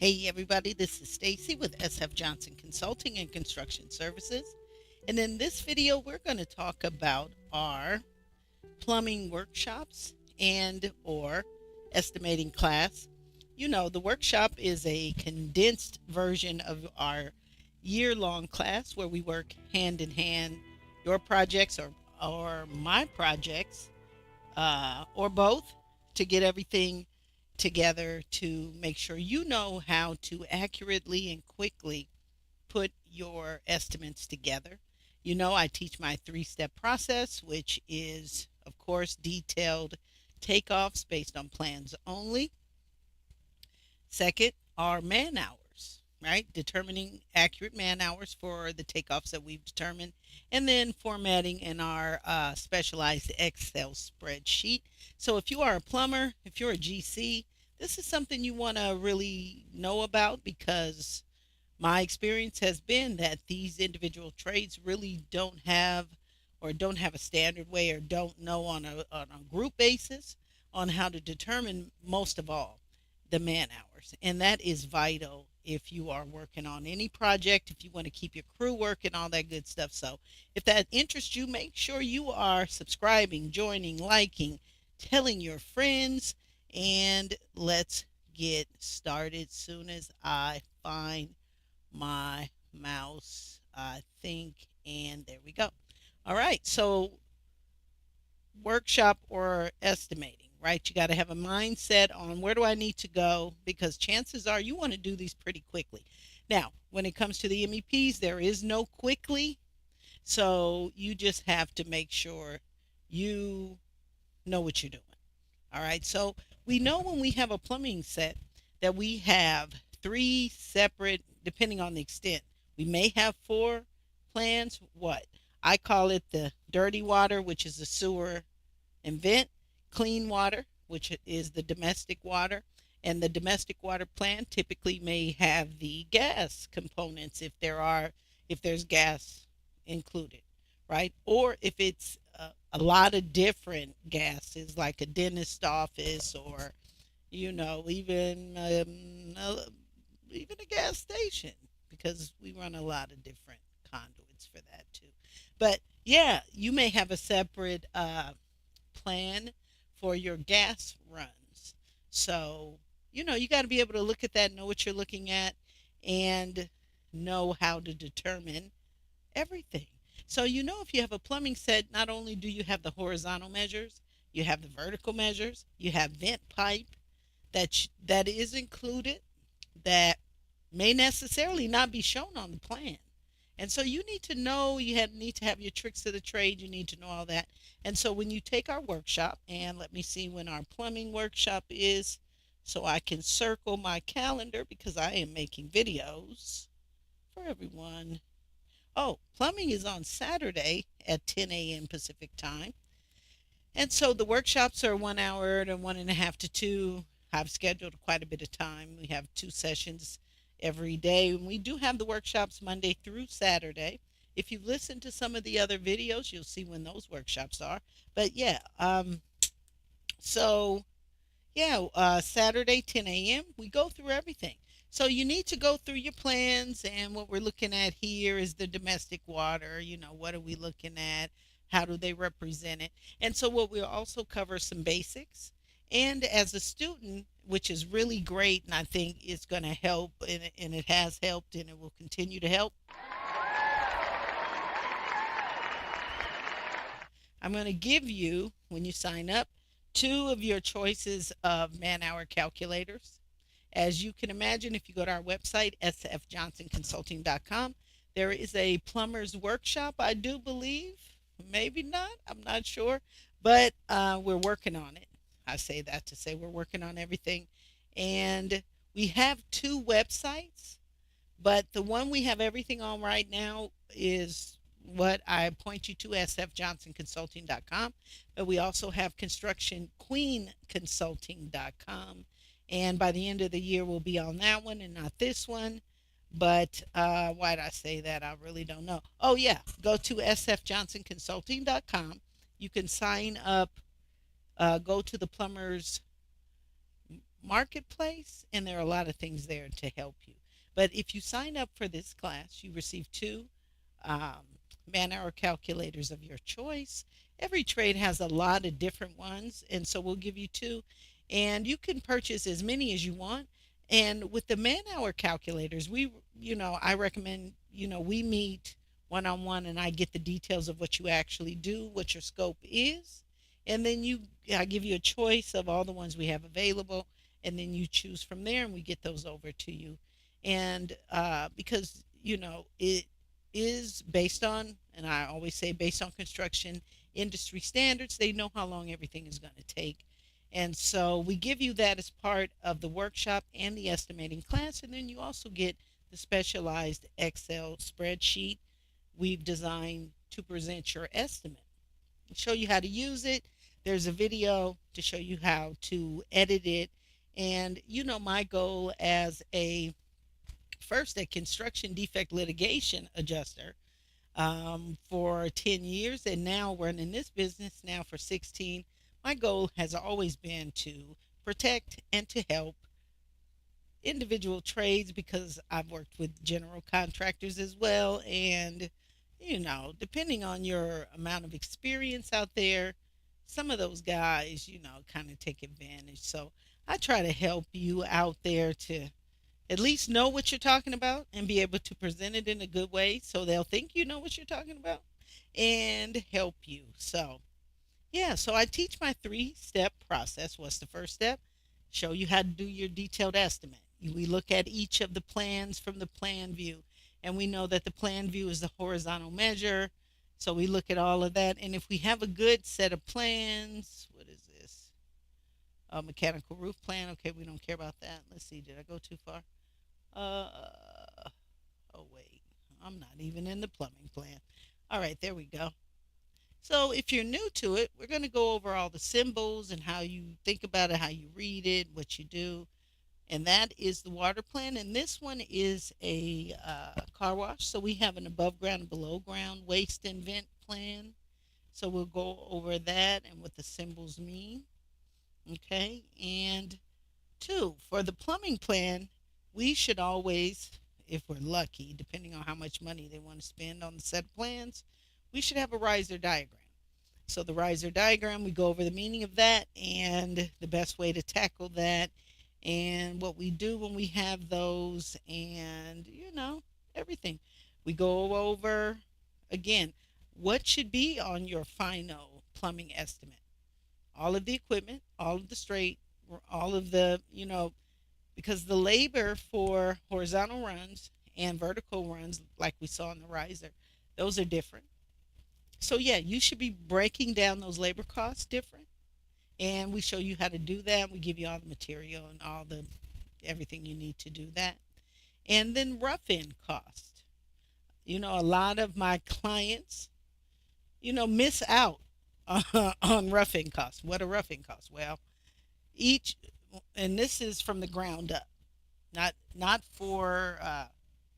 Hey everybody, this is Stacy with SF Johnson Consulting and Construction Services. And in this video, we're going to talk about our plumbing workshops and or estimating class. You know, the workshop is a condensed version of our year-long class where we work hand in hand, your projects or my projects, or both, to get everything together to make sure you know how to accurately and quickly put your estimates together. You know, I teach my 3 step process, which is, of course, detailed takeoffs based on plans only. Second are man hours, right? Determining accurate man hours for the takeoffs that we've determined, and then formatting in our specialized Excel spreadsheet. So if you are a plumber, if you're a GC, this is something you want to really know about, because my experience has been that these individual trades really don't have a standard way, or don't know on a group basis on how to determine, most of all, the man hours. And that is vital if you are working on any project, if you want to keep your crew working, all that good stuff. So if that interests you, make sure you are subscribing, joining, liking, telling your friends, and let's get started. Soon as I find my mouse, I think, and there we go. All right, so workshop or estimating, right? You got to have a mindset on where do I need to go, because chances are you want to do these pretty quickly. Now, when it comes to the MEPs, there is no quickly, so you just have to make sure you know what you're doing. All right, so we know when we have a plumbing set that we have 3 separate, depending on the extent. We may have 4 plans. What? I call it the dirty water, which is the sewer and vent, clean water, which is the domestic water, and the domestic water plan typically may have the gas components if there's gas included, right? Or if it's a lot of different gases, like a dentist office, or even a gas station, because we run a lot of different conduits for that too. But yeah, you may have a separate plan for your gas runs. So, you got to be able to look at that, know what you're looking at, and know how to determine everything. So, if you have a plumbing set, not only do you have the horizontal measures, you have the vertical measures, you have vent pipe that is included, that may necessarily not be shown on the plan. And so you need to know, need to have your tricks of the trade. You need to know all that. And so when you take our workshop, and let me see when our plumbing workshop is, so I can circle my calendar, because I am making videos for everyone. Oh, plumbing is on Saturday at 10 a.m. Pacific time. And so the workshops are 1 hour to 1.5 to 2. I've scheduled quite a bit of time. We have 2 sessions every day. And we do have the workshops Monday through Saturday. If you've listened to some of the other videos, you'll see when those workshops are. But yeah, so yeah, Saturday, 10 a.m., we go through everything. So you need to go through your plans, and what we're looking at here is the domestic water. What are we looking at? How do they represent it? And so what we'll also cover some basics. And as a student, which is really great, and I think it's going to help, and it has helped, and it will continue to help, I'm going to give you, when you sign up, 2 of your choices of man-hour calculators. As you can imagine, if you go to our website, sfjohnsonconsulting.com, there is a plumber's workshop, I do believe. Maybe not. I'm not sure. But we're working on it. I say that to say we're working on everything. And we have 2 websites, but the one we have everything on right now is what I point you to, sfjohnsonconsulting.com. But we also have constructionqueenconsulting.com. And by the end of the year, we'll be on that one and not this one. But why did I say that? I really don't know. Oh, yeah. Go to sfjohnsonconsulting.com. You can sign up, go to the plumber's marketplace, and there are a lot of things there to help you. But if you sign up for this class, you receive two um, man hour calculators of your choice. Every trade has a lot of different ones, and so we'll give you two, and you can purchase as many as you want. And with the man hour calculators, I recommend, we meet one on one and I get the details of what you actually do, what your scope is. And then I give you a choice of all the ones we have available, and then you choose from there and we get those over to you. And because, it is based on, and I always say based on construction industry standards, they know how long everything is going to take. And so we give you that as part of the workshop and the estimating class. And then you also get the specialized Excel spreadsheet we've designed to present your estimate, show you how to use it. There's a video to show you how to edit it. And my goal as a construction defect litigation adjuster for 10 years, and now running this business now for 16, my goal has always been to protect and to help individual trades, because I've worked with general contractors as well. And, depending on your amount of experience out there, some of those guys, kind of take advantage. So I try to help you out there to at least know what you're talking about and be able to present it in a good way so they'll think you know what you're talking about and help you. So, yeah, so I teach my 3-step process. What's the first step? Show you how to do your detailed estimate. We look at each of the plans from the plan view, and we know that the plan view is the horizontal measure. So we look at all of that, and if we have a good set of plans, what is this? A mechanical roof plan. Okay, we don't care about that. Let's see, did I go too far? Uh, oh wait, I'm not even in the plumbing plan. All right, there we go. So if you're new to it, we're going to go over all the symbols and how you think about it, how you read it, what you do. And that is the water plan. And this one is a car wash. So we have an above ground and below ground waste and vent plan. So we'll go over that and what the symbols mean. Okay. And two, for the plumbing plan, we should always, if we're lucky, depending on how much money they want to spend on the set of plans, we should have a riser diagram. So the riser diagram, we go over the meaning of that and the best way to tackle that and what we do when we have those, and everything. We go over again what should be on your final plumbing estimate. All of the equipment, all of the straight, all of the, because the labor for horizontal runs and vertical runs, like we saw in the riser, those are different. So yeah, you should be breaking down those labor costs different. And we show you how to do that. We give you all the material and everything you need to do that. And then rough in cost. A lot of my clients, miss out on rough in costs. What are rough in costs? Well, each, and this is from the ground up, not for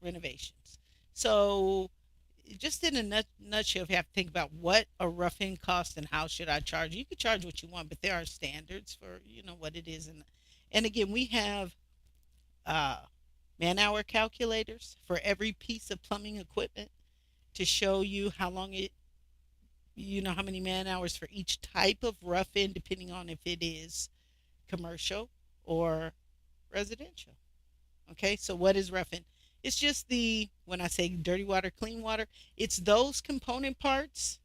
renovations. So just in a nutshell, if you have to think about what a rough-in cost and how should I charge, you can charge what you want, but there are standards for what it is. And again, we have uh, man-hour calculators for every piece of plumbing equipment to show you how long how many man hours for each type of rough-in, depending on if it is commercial or residential. Okay, so what is rough-in? It's just when I say dirty water, clean water, it's those component parts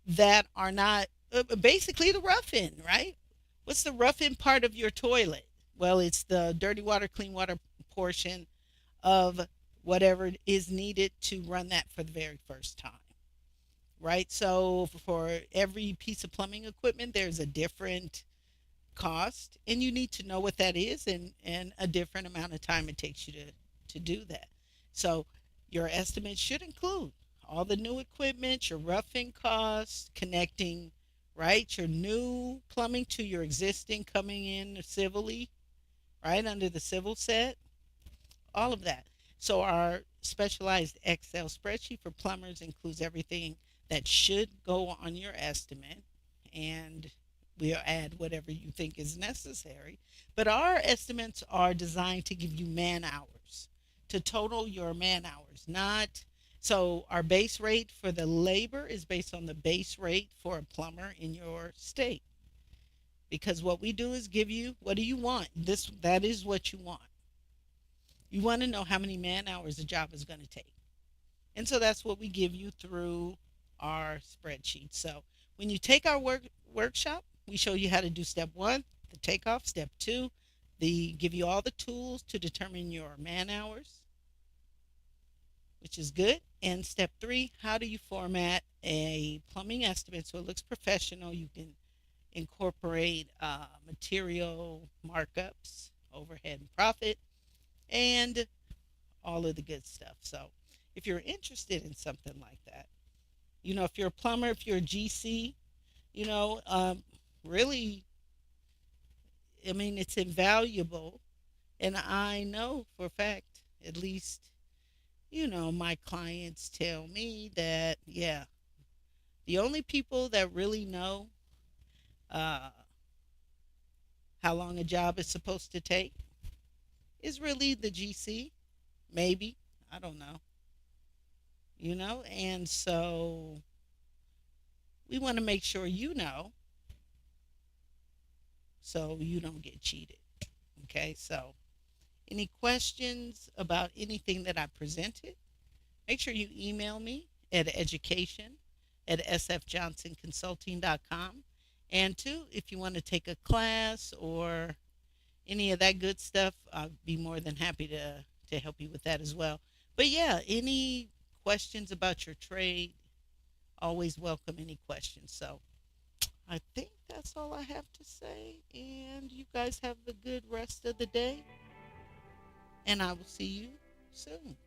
that are not basically the rough-in, right? What's the rough-in part of your toilet? Well, it's the dirty water, clean water portion of whatever is needed to run that for the very first time, right? So for every piece of plumbing equipment, there's a different cost, and you need to know what that is, and a different amount of time it takes you to do that. So your estimate should include all the new equipment, your roughing costs, connecting, right, your new plumbing to your existing coming in civilly, right, under the civil set, all of that. So our specialized Excel spreadsheet for plumbers includes everything that should go on your estimate, and we'll add whatever you think is necessary. But our estimates are designed to give you man hours, to total your man hours, not so our base rate for the labor is based on the base rate for a plumber in your state. Because what we do is give you what do you want? That is what you want. You want to know how many man hours a job is going to take. And so that's what we give you through our spreadsheet. So when you take our workshop, we show you how to do step one, the takeoff, step two, the give you all the tools to determine your man hours, which is good. And step three, how do you format a plumbing estimate so it looks professional? You can incorporate material markups, overhead and profit, and all of the good stuff. So if you're interested in something like that, if you're a plumber, if you're a GC, you know, um, really, I mean, it's invaluable. And I know for a fact, at least, my clients tell me that, yeah, the only people that really know uh, how long a job is supposed to take is really the GC, maybe. I don't know. And so we want to make sure so you don't get cheated. Okay, so any questions about anything that I presented, make sure you email me at education@sfjohnsonconsulting.com. And two, if you want to take a class or any of that good stuff, I'd be more than happy to help you with that as well. But yeah, any questions about your trade, always welcome any questions. So I think that's all I have to say. And you guys have a good rest of the day. And I will see you soon.